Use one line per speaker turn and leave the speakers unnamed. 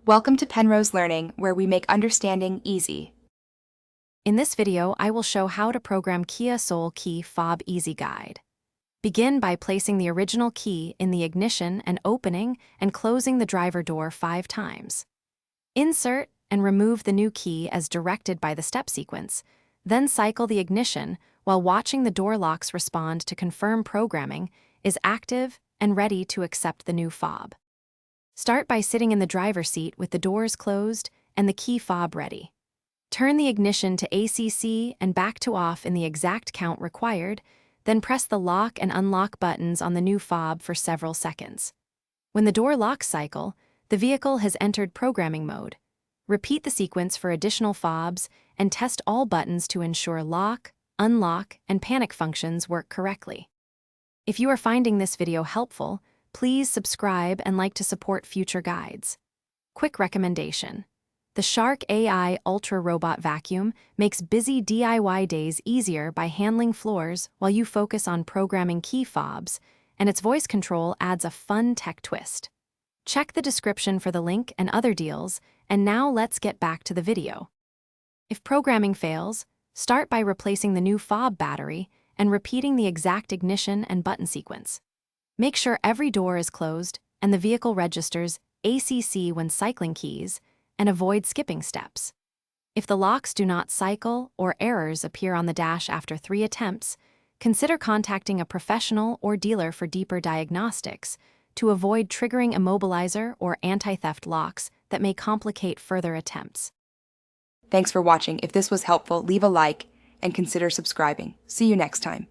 Welcome to Penrose Learning, where we make understanding easy.
In this video, I will show how to program Kia Soul Key Fob Easy Guide. Begin by placing the original key in the ignition and opening and closing the driver door 5 times. Insert and remove the new key as directed by the step sequence, then cycle the ignition while watching the door locks respond to confirm programming is active and ready to accept the new fob. Start by sitting in the driver's seat with the doors closed and the key fob ready. Turn the ignition to ACC and back to off in the exact count required, then press the lock and unlock buttons on the new fob for several seconds. When the door locks cycle, the vehicle has entered programming mode. Repeat the sequence for additional fobs and test all buttons to ensure lock, unlock, and panic functions work correctly. If you are finding this video helpful, please subscribe and like to support future guides. Quick recommendation. The Shark AI Ultra Robot Vacuum makes busy DIY days easier by handling floors while you focus on programming key fobs, and its voice control adds a fun tech twist. Check the description for the link and other deals, and now let's get back to the video. If programming fails, start by replacing the new fob battery and repeating the exact ignition and button sequence. Make sure every door is closed and the vehicle registers ACC when cycling keys, and avoid skipping steps. If the locks do not cycle or errors appear on the dash after 3 attempts, consider contacting a professional or dealer for deeper diagnostics to avoid triggering immobilizer or anti-theft locks that may complicate further attempts.
Thanks for watching. If this was helpful, leave a like and consider subscribing. See you next time.